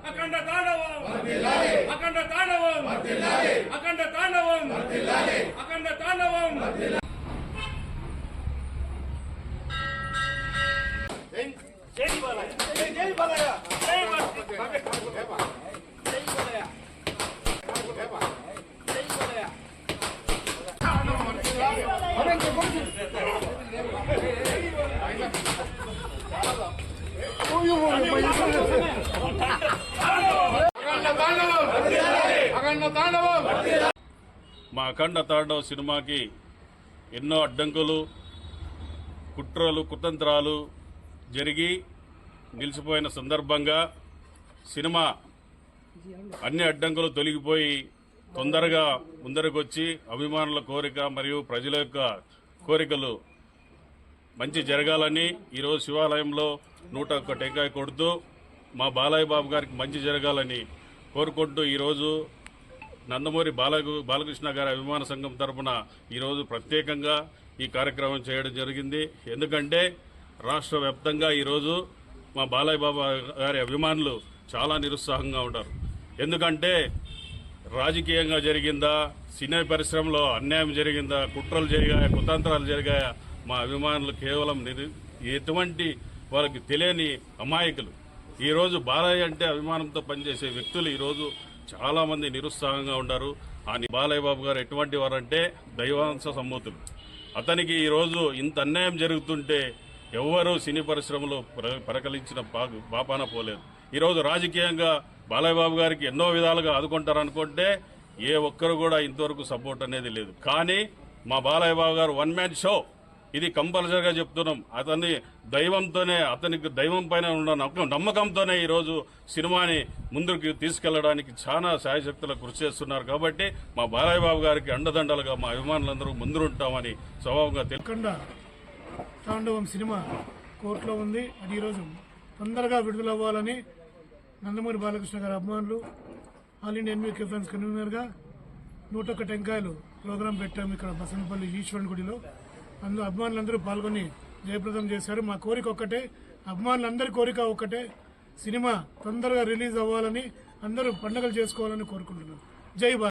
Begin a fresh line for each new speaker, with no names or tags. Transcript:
అఖండ తాండవం అఖండ తాండవం అఖండ తాండవం అఖండ తాండవం. జై బాలయ్య జై బాలయ్య జై బాలయ్య జై బాలయ్య
మా అఖండ తాండవ సినిమాకి ఎన్నో అడ్డంకులు, కుట్రలు, కుతంత్రాలు జరిగి నిలిచిపోయిన సందర్భంగా సినిమా అన్ని అడ్డంకులు తొలగిపోయి తొందరగా ముందరకొచ్చి అభిమానుల కోరిక మరియు ప్రజల యొక్క కోరికలు మంచి జరగాలని ఈరోజు శివాలయంలో 101 టెంకాయ కొడుతూ మా బాలయ్య బాబు గారికి మంచి జరగాలని కోరుకుంటూ ఈరోజు నందమూరి బాలకృష్ణ గారి అభిమాన సంఘం తరఫున ఈరోజు ప్రత్యేకంగా ఈ కార్యక్రమం చేయడం జరిగింది. ఎందుకంటే రాష్ట్ర వ్యాప్తంగా ఈరోజు మా బాలయ్య బాబు గారి అభిమానులు చాలా నిరుత్సాహంగా ఉంటారు. ఎందుకంటే రాజకీయంగా జరిగిందా, సినీ పరిశ్రమలో అన్యాయం జరిగిందా, కుట్రలు జరిగాయా, కుతంత్రాలు జరిగాయా, మా అభిమానులు కేవలం ఎటువంటి వాళ్ళకి తెలియని అమాయకులు. ఈరోజు బాలయ్య అంటే అభిమానంతో పనిచేసే వ్యక్తులు ఈరోజు చాలా మంది నిరుత్సాహంగా ఉన్నారు. బాలయ్య బాబు గారు ఎటువంటి వారంటే దైవాంశ సంభూతులు. అతనికి ఈరోజు ఇంత అన్యాయం జరుగుతుంటే ఎవ్వరూ సినీ పరిశ్రమలో పరకలించిన పాపాన పోలేదు. ఈరోజు రాజకీయంగా బాలయ్య బాబు గారికి ఎన్నో విధాలుగా ఆదుకుంటారనుకుంటే ఏ ఒక్కరు కూడా ఇంతవరకు సపోర్ట్ అనేది లేదు. కానీ మా బాలయ్య బాబు గారు వన్ మ్యాన్ షో, ఇది కంపల్సరీగా చెప్తున్నాం. అతన్ని దైవంతోనే, అతనికి దైవం పైన ఉన్న నమ్మకంతోనే ఈరోజు సినిమాని ముందుకు తీసుకెళ్లడానికి చాలా శాయశక్తులు కృషి చేస్తున్నారు. కాబట్టి మా బాలయ్య బాబు గారికి అండదండలుగా మా అభిమానులందరూ ముందుంటామని స్వభావంగా
అఖండ తాండవం సినిమా కోర్టులో ఉంది. అది ఈరోజు తొందరగా విడుదలవ్వాలని నందమూరి బాలకృష్ణ గారి అభిమానులు all India NV friends convener గా 101 టెంకాయలు ప్రోగ్రాం పెట్టాము ఇక్కడ బసనపల్లి ఈశ్వరుని గుడిలో. అందులో అభిమానులందరూ పాల్గొని జయప్రదం చేశారు. మా కోరిక ఒక్కటే, అభిమానులందరి కోరిక ఒక్కటే, సినిమా తొందరగా రిలీజ్ అవ్వాలని, అందరూ పండుగలు చేసుకోవాలని కోరుకుంటున్నాను. జై బాలయ్య.